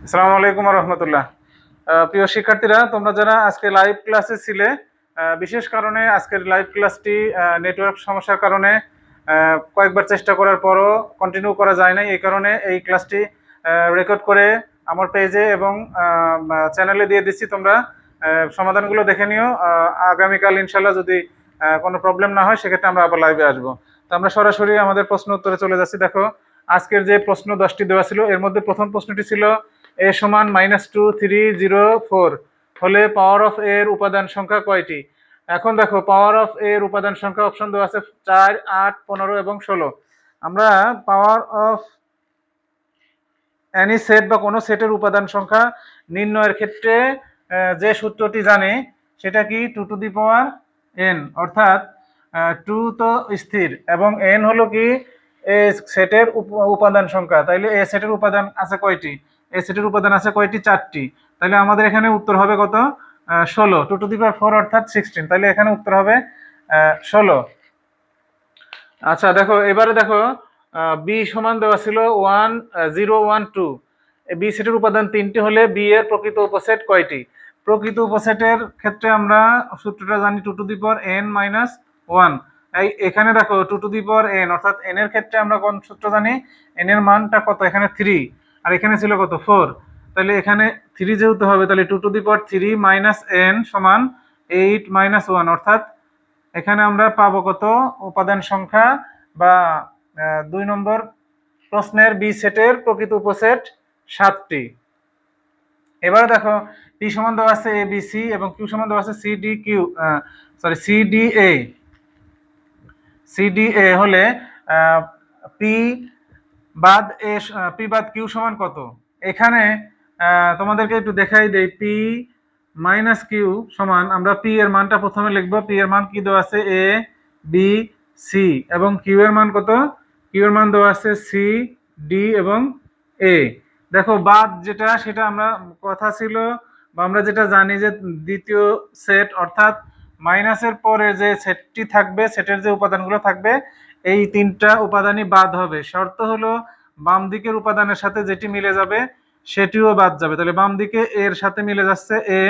আসসালামু আলাইকুম রহমতুল্লাহ। প্রিয় শিক্ষার্থীরা, তোমরা যারা আজকে লাইভ ক্লাসে ছিলে, বিশেষ কারণে আজকের লাইভ ক্লাসটি নেটওয়ার্ক সমস্যার কারণে কয়েকবার চেষ্টা করার পরও কন্টিনিউ করা যায় নাই। এই কারণে এই ক্লাসটি রেকর্ড করে আমার পেজে এবং চ্যানেলে দিয়ে দিচ্ছি। তোমরা সমাধানগুলো দেখে নিও। আগামীকাল ইনশাল্লাহ যদি কোনো প্রবলেম না হয় সেক্ষেত্রে আমরা আবার লাইভে আসবো। তো আমরা সরাসরি আমাদের প্রশ্ন উত্তরে চলে যাচ্ছি। দেখো, আজকের যে প্রশ্ন 10টি দেওয়া ছিল, এর মধ্যে প্রথম প্রশ্নটি ছিল a সমান -2304 হলে পাওয়ার অফ এর উপাদান সংখ্যা কয়টি? এখন দেখো, পাওয়ার অফ এর উপাদান সংখ্যা অপশন দেওয়া আছে 4, 8, 15 এবং 16। আমরা পাওয়ার অফ এনি সেট বা কোনো সেটের উপাদান সংখ্যা নির্ণয়ের ক্ষেত্রে যে সূত্রটি জানি সেটা কি 2n, অর্থাৎ 2 তো স্থির এবং n হলো কি এ সেটের উপাদান সংখ্যা। তাইলে এ সেটের উপাদান আছে কয়টি? এ সেটের উপাদান আছে কয়টি? 4টি। তাহলে আমাদের এখানে উত্তর হবে কত? 16। 2 to the power 4 অর্থাৎ 16। তাহলে এখানে উত্তর হবে 16। আচ্ছা দেখো, এবারে দেখো, বি সমান দেওয়া ছিল 1, 0, 1, 2। বি সেটের উপাদান 3টি হলে বি এর প্রকৃত উপসেট কয়টি? প্রকৃত উপসেটের ক্ষেত্রে আমরা সূত্রটা জানি 2n-1। এখানে দেখো 2n, অর্থাৎ n এর ক্ষেত্রে আমরা কোন সূত্র জানি? n এর মানটা কত? এখানে 3, আর এখানে ছিল কত? 4। তাহলে এখানে 3 যেহেতু হবে, তাহলে 2 to the power 3 - n সমান 8 - 1, অর্থাৎ এখানে আমরা পাবো কত? উপাদান সংখ্যা বা 2 নম্বর প্রশ্নের বি সেটের প্রকৃত উপসেট 7টি। এবারে দেখো, পি সমান দেওয়া আছে এ বি সি এবং কিউ সমান দেওয়া আছে C D Q, C D A. C D A হলে পি বাদ এ, পি বাদ কিউ সমান কত? এখানে তোমাদেরকে একটু দেখাই দেই। পি মাইনাস কিউ সমান, আমরা পি এর মানটা প্রথমে লিখবো। পি এর মান কি দেওয়া আছে? A B C. এবং কিউ এর মান কত? কিউ এর মান দেওয়া আছে সি ডি এবং এ। দেখো, বাদ যেটা সেটা আমরা কথা ছিল বা আমরা যেটা জানি যে দ্বিতীয় সেট, অর্থাৎ মাইনাসের পরে যে সেটটি থাকবে, সেটের যে উপাদানগুলো থাকবে, এই 3টা উপাদানই বাদ হবে। শর্ত হলো বাম দিকের উপাদানের সাথে যেটি মিলে যাবে সেটিও বাদ যাবে। তাহলে বাম দিকে এর সাথে মিলে যাচ্ছে এ,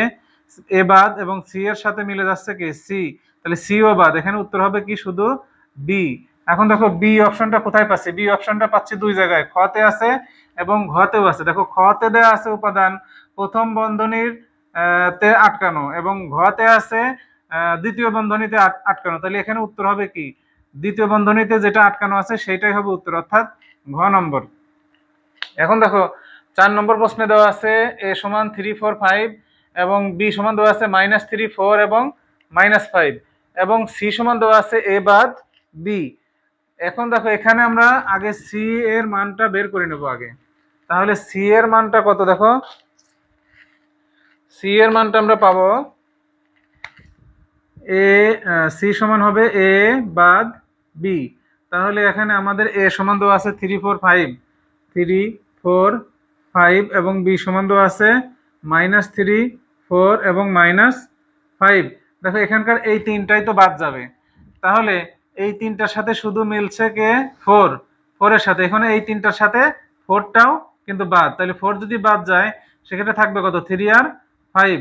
এ বাদ, এবং সি এর সাথে মিলে যাচ্ছে কি? সি। তাহলে সিও বাদ। এখানে উত্তর হবে কি? শুধু বি। এখন দেখো, বি অপশনটা কোথায় পাচ্ছি? বি অপশনটা পাচ্ছি দুই জায়গায়, খতে আছে এবং ঘতেও আছে। দেখো, খতে দেওয়া আছে উপাদান প্রথম বন্ধনীর তে আটকানো এবং ঘতে আছে দ্বিতীয় বন্ধনীতে আটকানো। তাহলে এখানে উত্তর হবে কি? দ্বিতীয় বন্ধনীতে যেটা আটকানো আছে সেটাই হবে উত্তর, অর্থাৎ ঘ নম্বর। এখন দেখো, 4 নম্বর প্রশ্নে দেওয়া আছে এ সমান 3, 4, 5 এবং বি সমান দেওয়া আছে -3, 4 এবং -5 এবং সি সমান দেওয়া আছে এ বাদ বি। এখন দেখো, এখানে আমরা আগে সি এর মানটা বের করে নেব আগে। তাহলে সি এর মানটা কত? দেখো, সি এর মানটা আমরা পাবো এ, সি সমান হবে এ বাদ বি। তাহলে এখানে আমাদের এ সমান দেওয়া আছে 3, 4, 5, 3, 4, 5 এবং বি সমান দেওয়া আছে -3, 4 এবং -5। দেখো, এখানকার এই 3টাই তো বাদ যাবে। তাহলে এই 3টার সাথে শুধু মিলছে কে? 4। 4 এর সাথে এখানে এই 3টার সাথে 4টাও কিন্তু বাদ। তাহলে 4 যদি বাদ যায় সেক্ষেত্রে থাকবে কত? 3 আর 5।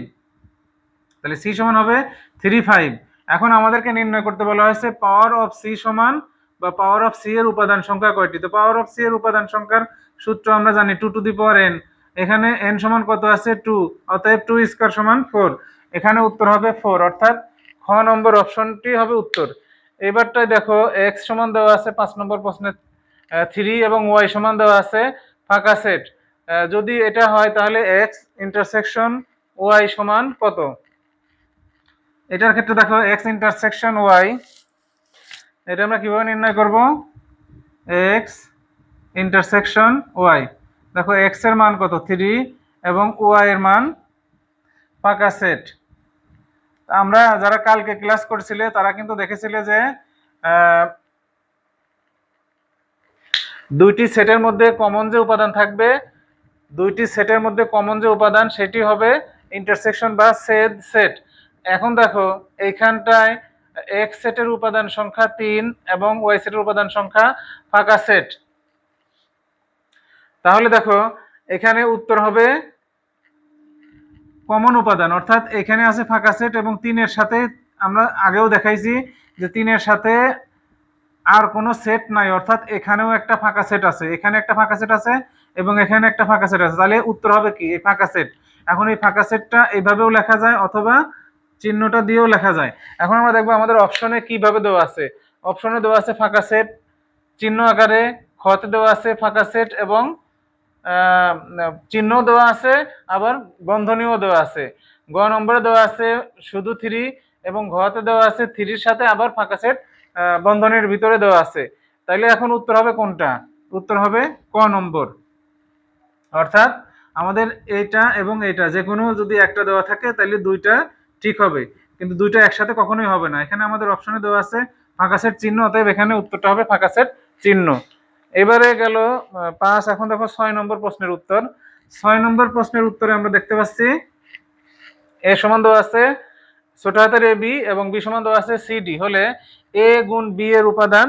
তাহলে সি সমান হবে 3, 5। এখন আমাদেরকে নির্ণয় করতে বলা হয়েছে পাওয়ার অফ সি সমান বা পাওয়ার অফ সি এর উপাদান সংখ্যা কয়টি? তো পাওয়ার অফ সি এর উপাদান সংখ্যার সূত্র আমরা জানি 2 to the power n। এখানে n সমান কত আছে? 2, অতএব 2 স্কয়ার সমান 4। এখানে উত্তর হবে 4, অর্থাৎ খ নম্বর অপশনটি হবে উত্তর। এবারটাই দেখো, এক্স সমান দেওয়া আছে 5 নম্বর প্রশ্নে 3 এবং ওয়াই সমান দেওয়া আছে ফাঁকা সেট। যদি এটা হয় তাহলে এক্স ইন্টারসেকশন ওয়াই সমান কত? এটার ক্ষেত্রে দেখো, এক্স ইন্টারসেকশন ওয়াই, এটা আমরা কিভাবে নির্ণয় করব? X intersection y. দেখো, এক্স এর মান কত? 3 এবং ওয়াই এর মান ফাঁকা সেট। আমরা যারা কালকে ক্লাস করছিলে তারা কিন্তু দেখেছিলে যে দুইটি সেটের মধ্যে কমন যে উপাদান থাকবে, দুইটি সেটের মধ্যে কমন যে উপাদান সেটি হবে ইন্টারসেকশন বা সেট সেট। এখন দেখো, এইখানটায় এক্স সেটের উপাদান সংখ্যা 3 এবং ওয়াই সেটের উপাদান সংখ্যা ফাঁকা সেট। তাহলে দেখো, এখানে উত্তর হবে কমন উপাদান, অর্থাৎ এখানে আছে ফাঁকা সেট এবং 3-এর সাথে আমরা আগেও দেখাইছি যে 3-এর সাথে আর কোনো সেট নাই, অর্থাৎ এখানেও একটা ফাঁকা সেট আছে, এখানে একটা ফাঁকা সেট আছে এবং এখানে একটা ফাঁকা সেট আছে। তাহলে উত্তর হবে কি এই ফাঁকা সেট। এখন এই ফাঁকা সেটটা এইভাবেও লেখা যায় অথবা চিহ্নটা দিয়েও লেখা যায়। এখন আমরা দেখবো আমাদের অপশনে কিভাবে দেওয়া আছে। অপশনে দেওয়া আছে ফাঁকা সেট চিহ্ন আকারে, খতে দেওয়া আছে ফাঁকা সেট এবং চিহ্ন দেওয়া আছে, আবার বন্ধনীয় দেওয়া আছে। গ নম্বরে দেওয়া আছে শুধু 3 এবং ঘতে দেওয়া আছে 3-এর সাথে আবার ফাঁকা সেট বন্ধনীর ভিতরে দেওয়া আছে। তাইলে এখন উত্তর হবে কোনটা? উত্তর হবে ক নম্বর। অর্থাৎ আমাদের এইটা এবং এইটা যে কোনো যদি একটা দেওয়া থাকে তাহলে দুইটা ঠিক হবে, কিন্তু দুইটা একসাথে কখনোই হবে না। এখানে আমাদের অপশনে দেওয়া আছে ফাঁকা সেট চিহ্ন, অতএব এখানে উত্তরটা হবে ফাঁকা সেট চিহ্ন। এবারে গেল 5। এখন দেখো 6 নম্বর প্রশ্নের উত্তর। 6 নম্বর প্রশ্নের উত্তরে আমরা দেখতে পাচ্ছি এ সমান দেওয়া আছে ছোট হাতের এ বি এবং বি সমান দেওয়া আছে সি ডি হলে এ গুণ বি এর উপাদান,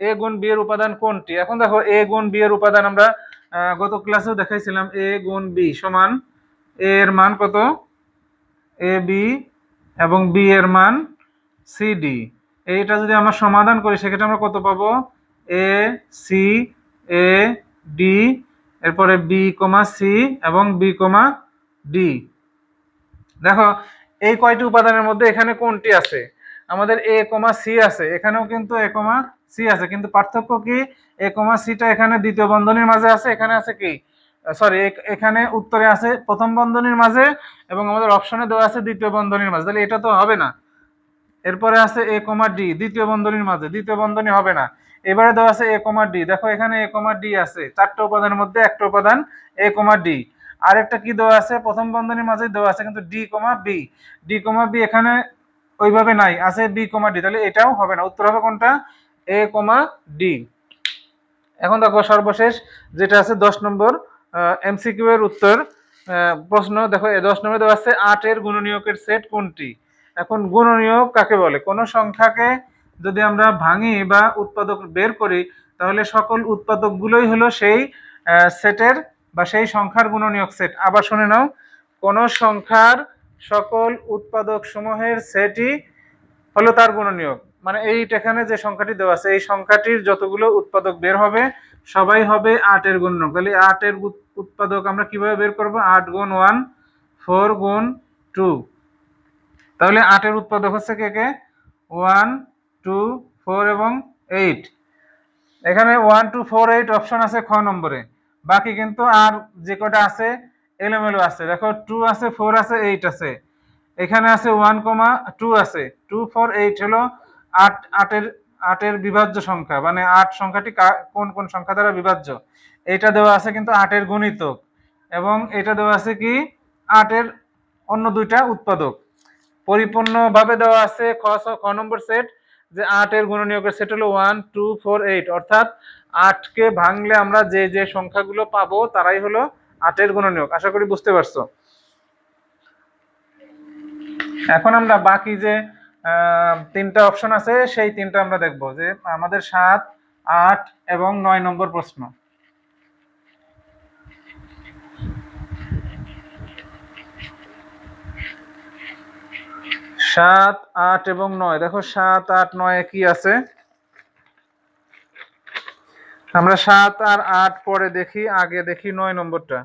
এ গুণ বি এর উপাদান কোনটি? এখন দেখো এ গুণ বি এর উপাদান আমরা গত ক্লাসেও দেখাইছিলাম। এ গুণ বি সমান এ এর মান কত? এ বি এবং বি এর মান সি ডি। এইটা যদি আমরা সমাধান করি সেক্ষেত্রে আমরা কত পাবো? এ সি এ ডি, এরপরে বি কমা সি এবং বি কমা ডি। দেখো এই কয়টি উপাদানের মধ্যে এখানে কোনটি আছে? আমাদের এ কমা সি আছে, এখানেও কিন্তু এ কমা সি আছে, কিন্তু পার্থক্য কি? এ কমা সিটা এখানে দ্বিতীয় বন্ধনীর মাঝে আছে, এখানে আছে কি সরি এখানে উত্তরে আছে প্রথম বন্ধনীর মাঝে এবং আমাদের অপশনে দেওয়া আছে দ্বিতীয় বন্ধনীর মাঝে, তাহলে এটা তো হবে না। এরপরে আছে এ কমা ডি দ্বিতীয় বন্ধনীর মাঝে, দ্বিতীয় বন্ধনী হবে না। এবারে দেওয়া আছে এ কমা ডি, দেখো এখানে এ কমা ডি আছে, চারটা উপাদানের মধ্যে একটা উপাদান এ কমা ডি। আরেকটা কি দেওয়া আছে? প্রথম বন্ধনীর মাঝে দেওয়া আছে কিন্তু ডি কমা বি, ডি কমা বি এখানে ওইভাবে নাই, আছে বি কমা ডি, তাহলে এটাও হবে না। উত্তর হবে কোনটা? এ কমা ডি। এখন দেখো সর্বশেষ যেটা আছে 10 নম্বর এমসিকিউ এর উত্তর প্রশ্ন। দেখো 10 নম্বরে দেওয়া আছে 8 এর গুণনীয়কের সেট কোনটি? এখন গুণনীয়ক কাকে বলে? কোন সংখ্যাকে যদি আমরা ভাঙি বা উৎপাদক বের করি তাহলে সকল উৎপাদকগুলোই হলো সেই সেটের বা সেই সংখ্যার গুণনীয়ক সেট। আবার শুনে নাও, কোন সংখ্যার সকল উৎপাদক সমূহের সেটই হলো তার গুণনীয়ক। মানে এইটা এখানে যে সংখ্যাটি দেওয়া আছে এই সংখ্যাটির যতগুলো উৎপাদক বের হবে সবাই হবে 8 এর গুণনীয়ক। তাহলে 8 এর উৎপাদক আমরা কিভাবে বের করব? 8 গুণ 1 4 গুণ 2। তাহলে 8 এর উৎপাদক হচ্ছে কে কে? 1 2 4 এবং 8। এখানে 1 2 4 8 অপশন আছে খ নম্বরে, বাকি কিন্তু আর যে কটা আছে এলোমেলো আছে। দেখো 2 আছে 4 আছে 8 আছে, এখানে আছে 1 কমা 2 আছে, 2 4 8 হলো 8 8 এর বিভাজ্য সংখ্যা, মানে 8 সংখ্যাটি কোন কোন সংখ্যা দ্বারা বিভাজ্য এটা দেওয়া আছে, কিন্তু 8 এর গুণিতক এবং এটা দেওয়া আছে কি 8 এর অন্য দুইটা উৎপাদক। পরিপূর্ণভাবে দেওয়া আছে খ নম্বর সেট যে 8 এর গুণনীয়কের সেট হলো 1 2 4 8, অর্থাৎ 8 কে ভাঙলে আমরা যে যে সংখ্যাগুলো পাবো তারাই হলো 8 এর গুণনীয়ক। আশা করি বুঝতে পারছো। এখন আমরা বাকি যে তিনটা অপশন আছে সেই তিনটা আমরা দেখব, যে আমাদের 7 8 এবং 9 নম্বর প্রশ্ন। 7 8 এবং 9। দেখো 7 8 9 কি আছে? আমরা 7 আর 8 পরে দেখি, আগে দেখি 9 নম্বরটা।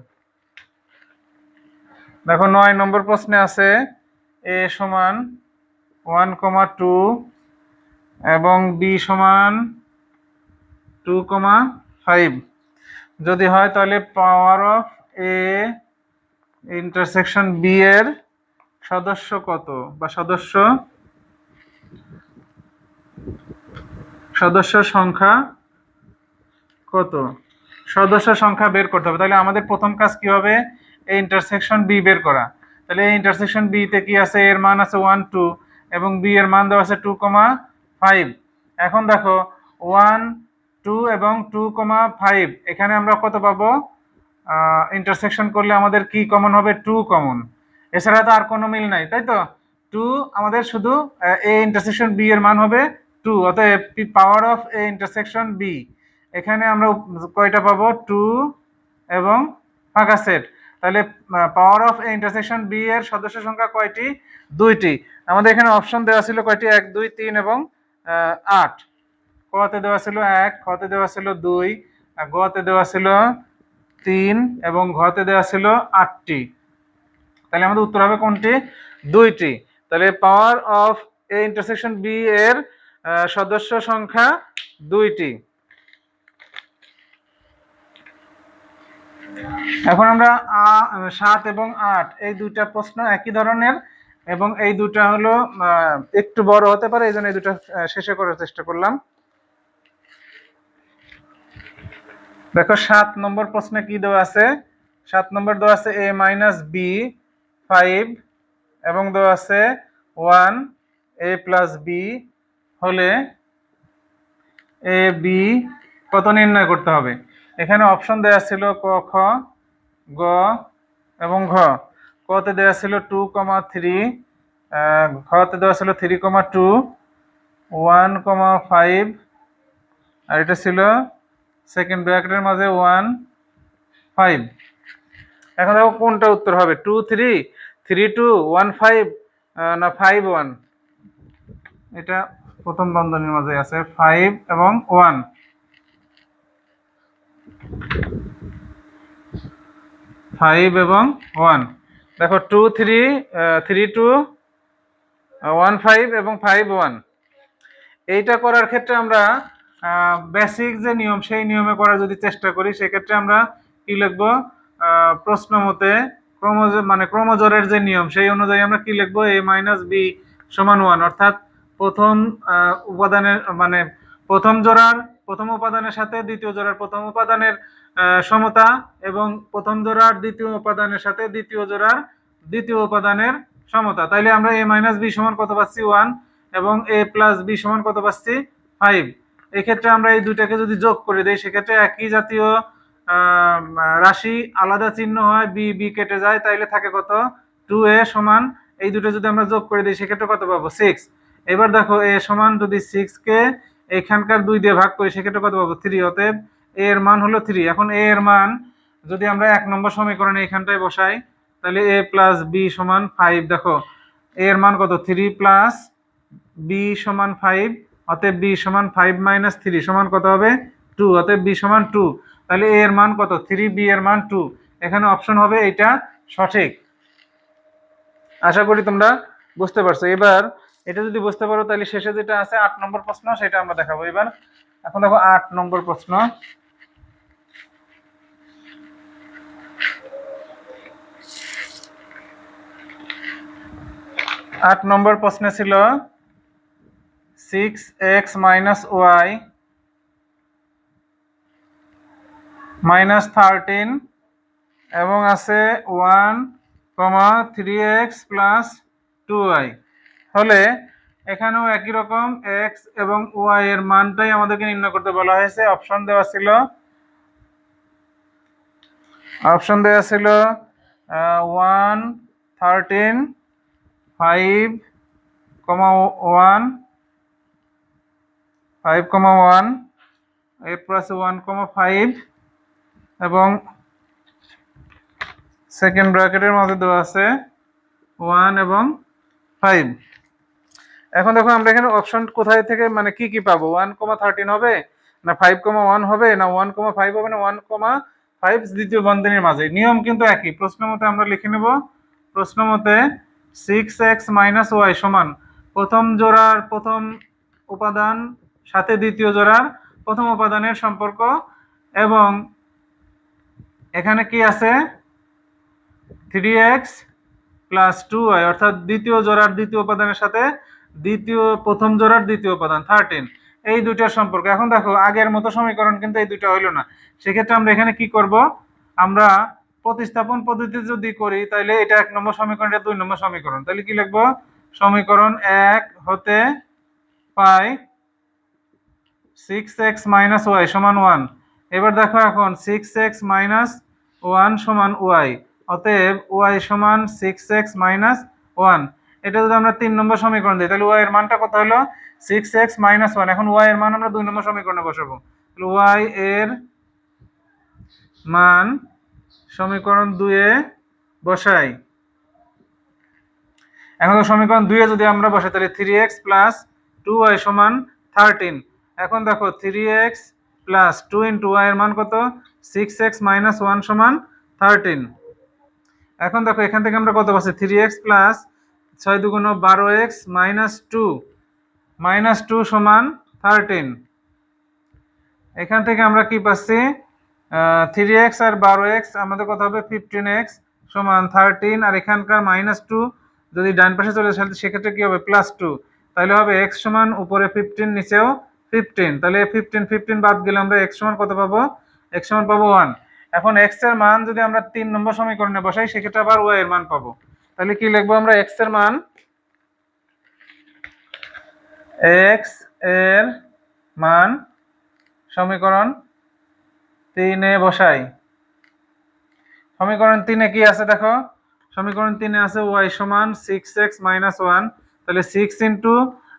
দেখো 9 নম্বর প্রশ্নে আছে a সমান 1,2 এবং b সমান 2,5 যদি হয় তাহলে power of a intersection b এর সদস্য কত, বা সদস্য সংখ্যা কত? সদস্য সংখ্যা বের করতে হবে। তাহলে আমাদের প্রথম কাজ কি হবে? এই ইন্টারসেকশন বি বের করা। তাহলে এই ইন্টারসেকশন বি তে কি আছে? এর মান আছে 1 2 এবং বি এর মান দেওয়া আছে 2,5। এখন দেখো 1 2 এবং 2,5 এখানে আমরা কত পাবো? ইন্টারসেকশন করলে আমাদের কি কমন হবে? 2 কমন, এছাড়া তো আর কোনো মিল নাই, তাই তো? 2 আমাদের শুধু এ ইন্টারসেকশন বি এর মান হবে 2, অতএব power of A intersection B এখানে আমরা কয়টা পাবো? 2 এবং ফাঁকা সেট। তাহলে power of A intersection B এর সদস্য সংখ্যা কয়টি? 2টি। আমাদের এখানে অপশন দেওয়া ছিল কয়টি? 1 2 3 এবং 8। কতে দেওয়া ছিল 1, খতে দেওয়া ছিল 2, আর গতে দেওয়া ছিল 3 এবং ঘতে দেওয়া ছিল 8টি। তাহলে আমাদের উত্তর হবে কোনটি? 2টি। তাহলে power of A intersection B এর সদস্য সংখ্যা 2টি। এখন আমরা 7 এবং 8 এই দুইটা প্রশ্ন একই ধরনের, এবং এই দুটা হলো একটু বড় হতে পারে, এই জন্য এই দুটা শেষে করার চেষ্টা করলাম। দেখো 7 নম্বর প্রশ্নে কি দেওয়া আছে? 7 নম্বর দেওয়া আছে a মাইনাস বি 5 এবং দেওয়া আছে 1 a প্লাস বি হলে এ বি কত নির্ণয় করতে হবে। এখানে অপশন দেওয়া ছিল ক, খ, গ এবং ঘ। কতে দেওয়া ছিল 2,3, ঘতে দেওয়া ছিল 3,2, 1,5, আর এটা ছিল সেকেন্ড ব্র্যাকেটের মাঝে 1 5। এখন দেখো কোনটা উত্তর হবে, 2 3, 3 2, 1 5 না 5 1। এটা প্রথম বন্ধনীর মাঝে আছে 5 এবং 1। 5 এবং 1। দেখো 2 3, 3 2, 1 5 এবং 5 1। এইটা করার ক্ষেত্রে আমরা বেসিক যে নিয়ম সেই নিয়মে করার যদি চেষ্টা করি, সেক্ষেত্রে আমরা কি লিখবো? প্রশ্ন মতে ক্রমজোরের যে নিয়ম সেই অনুযায়ী আমরা কি লিখবো? a মাইনাস বি সমান 1, অর্থাৎ প্রথম উপাদানের প্রথম জোড়ার প্রথম উপাদানের সাথে দ্বিতীয় জোড়ার প্রথম উপাদানের সমতা, এবং প্রথম জোড়ার দ্বিতীয় উপাদানের সাথে দ্বিতীয় জোড়ার দ্বিতীয় উপাদানের সমতা। তাইলে আমরা a মাইনাস বি সমান কত পাচ্ছি? 1, এবং a প্লাস বি সমান কত পাচ্ছি? 5। এক্ষেত্রে আমরা এই দুইটাকে যদি যোগ করে দেই, সেক্ষেত্রে একই জাতীয় রাশি আলাদা চিহ্ন হয়, বি বি কেটে যায়, তাইলে থাকে কত? 2a সমান, এই দুটো যদি আমরা যোগ করে দিই সেক্ষেত্রে কত পাবো? 6। এবার দেখো a সমান যদি 6 কে এখানকার 2 দিয়ে ভাগ করি সেক্ষেত্রে কত পাবো? 3। অতএব a এর মান হলো 3। এখন a এর মান যদি আমরা 1 নম্বর সমীকরণে এখানটায় বসাই, তাহলে a প্লাস বি সমান 5। দেখো a এর মান কত? 3 প্লাস বি সমান 5, অতএব বি সমান 5 মাইনাস 3 সমান কত হবে? 2। অতএব বি সমান 2। তাহলে a এর মান কত? 3, বি এর মান 2। এখানে অপশন হবে এটা সঠিক। আশা করি তোমরা বুঝতে পারছো। এবার এটা যদি বুঝতে পারো, তাহলে শেষে যেটা আছে 8 নম্বর প্রশ্ন, সেটা আমরা দেখাবো এবার। এখন দেখো 8 নম্বর প্রশ্ন। 8 নম্বর প্রশ্নে ছিল 6x মাইনাস ওয়াই মাইনাস 13 এবং আছে 1,3x প্লাস 2y হলে এখানেও একই রকম x এবং y এর মানটাই আমাদেরকে নির্ণয় করতে বলা হয়েছে। অপশন দেওয়া ছিল 1 13 5, 1 5,1, এরপর আছে 1,5 এবং সেকেন্ড ব্র্যাকেটের মধ্যে দেওয়া আছে 1 এবং 5। এখন দেখো আমরা এখানে অপশন কোথায় থেকে কি কি পাবো? 1,13 হবে, না 5,1 হবে, না 1,5 হবে, না 1,5 দ্বিতীয় বন্ধনীর মাঝে। নিয়ম কিন্তু একই। প্রশ্ন মতে আমরা লিখে নেব, প্রশ্ন মতে 6x মাইনাস ওয়াই সমান প্রথম জোড়ার প্রথম উপাদান সাথে দ্বিতীয় জোড়ার প্রথম উপাদানের সম্পর্ক, এবং এখানে কি আছে? 3x প্লাস 2y, অর্থাৎ দ্বিতীয় জোড়ার দ্বিতীয় উপাদানের সাথে প্রথম জোড়ার দ্বিতীয় উপাদান 13, এই দুইটার সম্পর্ক। এখন দেখো আগের মতো সমীকরণ কিন্তু এই দুইটা হইলো না। সেক্ষেত্রে আমরা এখানে কি করব? আমরা প্রতিস্থাপন পদ্ধতি যদি করি, তাহলে এটা 1 নম্বর সমীকরণ, এটা 2 নম্বর সমীকরণ। তাহলে কি লিখবো? সমীকরণ 1 হতে পাই 6x মাইনাস ওয়াই সমান 1। এবার দেখো এখন 6x মাইনাস 1 সমান ওয়াই, অতএব ওয়াই সমান 6x মাইনাস 1। এটা যদি আমরা 3 নম্বর সমীকরণ দিই, তাহলে ওয়াই এর মানটা কত হলো? 6x minus 1। এখন ওয়াই এর মান আমরা 2 নম্বর সমীকরণে বসাবো। তাহলে ওয়াই এর মান সমীকরণ 2 এ বসাই। এখন তো সমীকরণ 2 এ যদি আমরা বসাই তাহলে 3x + 2y = 13। এখন দেখো 3x + 2 * y এর মান কত? 6x - 1 = 13। এখন দেখো এখান থেকে আমরা কত পাচ্ছি? 3x + 6 × 2 = 12x - 2 -2 = 13। এখান থেকে আমরা কি পাচ্ছি? 3x আর 12x আমাদের কত হবে? 15x = 13। আর এখানকার -2 যদি ডান পাশে চলে আসে সেক্ষেত্রে কি হবে? +2। তাহলে হবে x = উপরে 15 নিচেও 15। তাহলে 15 বাদ গেলে আমরা x = কত পাবো? x = পাবো 1। এখন x এর মান যদি আমরা 3 নম্বর সমীকরণে বসাই সেক্ষেত্রে আবার y এর মান পাবো। তাহলে কি লিখবো আমরা? x এর মান সমীকরণ 3 এ বসাই। সমীকরণ 3 এ কি আছে দেখো? সমীকরণ 3 এ আছে y = 6x - 1। তাহলে 6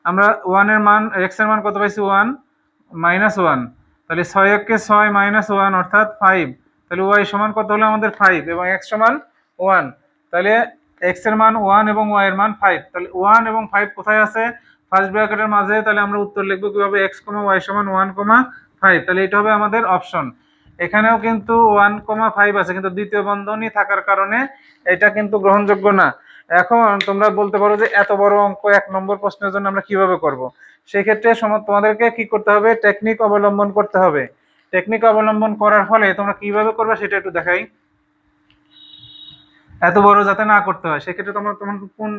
আমরা 1 এর মান x এর মান কত পাইছি? 1 -1। তাহলে 6 কে 6 - 1 অর্থাৎ 5। তাহলে y = কত হলো আমাদের? 5 এবং x = 1। তাহলে x এর মান 1 এবং y এর মান 5। তাহলে 1 এবং 5 কোথায় আছে? ফার্স্ট ব্র্যাকেটের মাঝে। তাহলে আমরা উত্তর লিখব কিভাবে? x, y = 1, 5। তাহলে এটা হবে আমাদের অপশন। এখানেও কিন্তু 1, 5 আছে কিন্তু দ্বিতীয় বন্ধনী থাকার কারণে এটা কিন্তু গ্রহণযোগ্য না। এখন তোমরা বলতে পারো যে এত বড় অঙ্ক 1 নম্বর প্রশ্নের জন্য আমরা কিভাবে করব? সেই ক্ষেত্রে তোমাদেরকে কি করতে হবে? টেকনিক অবলম্বন করতে হবে। টেকনিক অবলম্বন করার ফলে তোমরা কিভাবে করবে সেটা একটু দেখাই। এত বড় যাতে না করতে হয় সেক্ষেত্রে তোমরা কোন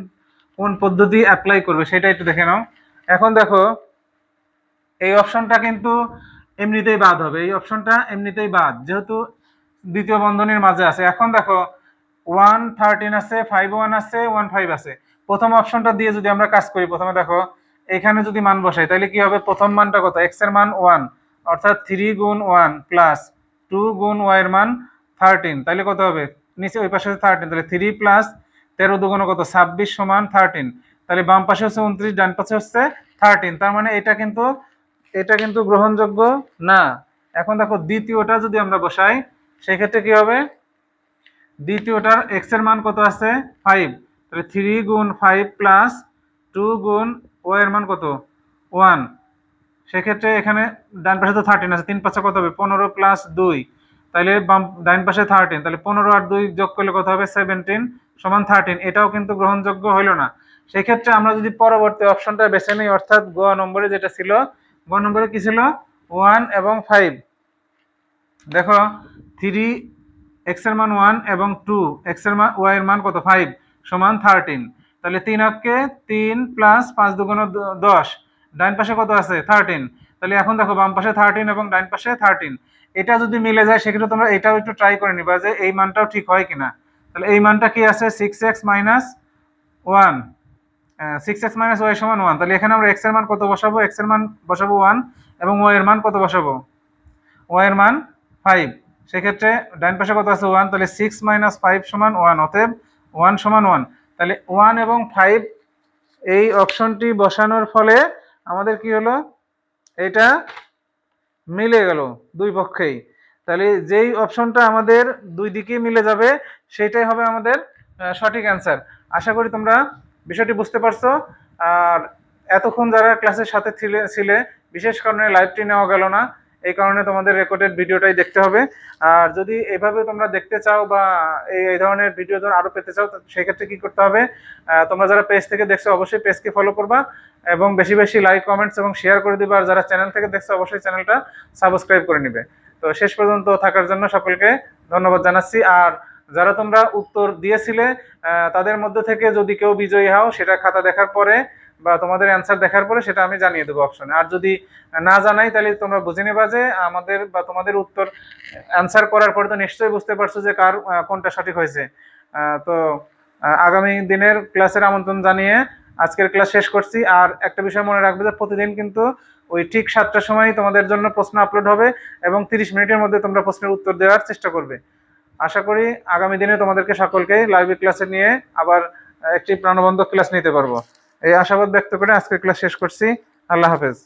কোন পদ্ধতি অ্যাপ্লাই করবে সেটা একটু দেখে নাও। এখন দেখো এই অপশনটা কিন্তু এমনিতেই বাদ হবে। এই অপশনটা এমনিতেই বাদ যেহেতু দ্বিতীয় বন্ধনীর মাঝে আছে। এখন দেখো 1 13 আছে, 5 1 আছে, 1 5 আছে। প্রথম অপশনটা দিয়ে যদি আমরা কাজ করি, প্রথমে দেখো এখানে যদি মান বসাই তাহলে কি হবে? প্রথম মানটা কত? x এর মান 1 অর্থাৎ 3 × 1 + 2 × y এর মান 13। তাহলে কত হবে? নিচে ওই পাশে 13 তাহলে 3 + 13 × 2 = কত? 26 = 13। তাহলে বাম পাশে হচ্ছে 29 ডান পাশে হচ্ছে 13। তার মানে এটা কিন্তু গ্রহণযোগ্য না। এখন দেখো দ্বিতীয়টা যদি আমরা বসাই সেক্ষেত্রে কি হবে? দ্বিতীয়টার x এর মান কত আছে? 5। তাহলে 3 × 5 + 2 × y এর মান কত? 1। সেক্ষেত্রে এখানে ডান পাশে তো 13 আছে, 3 5 কত হবে? 15 + 2। তাহলে ডান পাশে 13 তাহলে 15 আর 2 যোগ করলে কত হবে? 17 = 13। এটাও কিন্তু গ্রহণযোগ্য হলো না। সেক্ষেত্রে আমরা যদি পরবর্তী অপশনটা বেছে নিই অর্থাৎ গ নম্বরে যেটা ছিল, গ নম্বরে কি ছিল? 1 এবং 5। দেখো 3 x এর মান 1 এবং 2 x এর মান y এর মান কত? 5 = 13। তাহলে 3 অক্ষে 3 + 5 × 2 = 10। ডান পাশে কত আছে? 13। তাহলে এখন দেখো বাম পাশে 13 এবং ডান পাশে 13। এটা যদি মিলে যায় সেক্ষেত্রে তোমরা এটাও একটু ট্রাই করে নিবা যে এই মানটাও ঠিক হয় কিনা। তাহলে এই মানটা কি আছে? 6x - 1 6x - y = 1। তাহলে এখানে আমরা x এর মান কত বসাবো? x এর মান বসাবো 1 এবং y এর মান কত বসাবো? y এর মান 5। সেক্ষেত্রে ডান পাশে কত আছে? 1। তাহলে 6 - 5 = 1। অতএব 1 = 1। তাহলে 1 এবং 5 এই অপশনটি বসানোর ফলে আমাদের কি হলো? এটা মিলে গেল দুই পক্ষেই। তাহলে যেই অপশনটা আমাদের দুই দিকেই মিলে যাবে সেটাই হবে আমাদের সঠিক অ্যান্সার। আশা করি তোমরা বিষয়টি বুঝতে পারছো। আর এতক্ষণ যারা ক্লাসের সাথে ছিলে বিশেষ কারণে লাইভটি নেওয়া গেল না, এই কারণে তোমাদের রেকর্ডেড ভিডিওটাই দেখতে হবে। আর যদি এভাবে তোমরা দেখতে চাও বা এই ধরনের ভিডিও আরো পেতে চাও সেক্ষেত্রে কি করতে হবে? তোমরা যারা পেজ থেকে দেখছো অবশ্যই পেজকে ফলো করবা এবং বেশি বেশি লাইক কমেন্টস এবং শেয়ার করে দিবা। আর যারা চ্যানেল থেকে দেখছো অবশ্যই চ্যানেলটা সাবস্ক্রাইব করে নিবে। তো শেষ পর্যন্ত থাকার জন্য সকলকে ধন্যবাদ জানাচ্ছি। আর যারা তোমরা উত্তর দিয়েছিলে তাদের মধ্যে থেকে যদি কেউ বিজয়ী হও সেটা খাতা দেখার পরে বা তোমাদের অ্যান্সার দেখার পরে সেটা আমি জানিয়ে দেবো অপশনে। আর যদি না জানাই তাহলে তোমরা বুঝে নেবা যে আমাদের বা তোমাদের উত্তর অ্যান্সার করার পরে তো নিশ্চয়ই বুঝতে পারছো যে কার কোনটা সঠিক হয়েছে। তো আগামী দিনের ক্লাসের আমন্ত্রণ জানিয়ে আজকের ক্লাস শেষ করছি। আর একটা বিষয় মনে রাখবে যে প্রতিদিন কিন্তু ওই ঠিক 7টার সময় তোমাদের জন্য প্রশ্ন আপলোড হবে এবং 30 মিনিটের মধ্যে তোমরা প্রশ্নের উত্তর দেওয়ার চেষ্টা করবে। আশা করি আগামী দিনে তোমাদেরকে সকলকে লাইভ ক্লাসে নিয়ে আবার একটি প্রাণবন্ত ক্লাস নিতে পারবো। এই আশাবাদ ব্যক্ত করে আজকের ক্লাস শেষ করছি। আল্লাহ হাফেজ।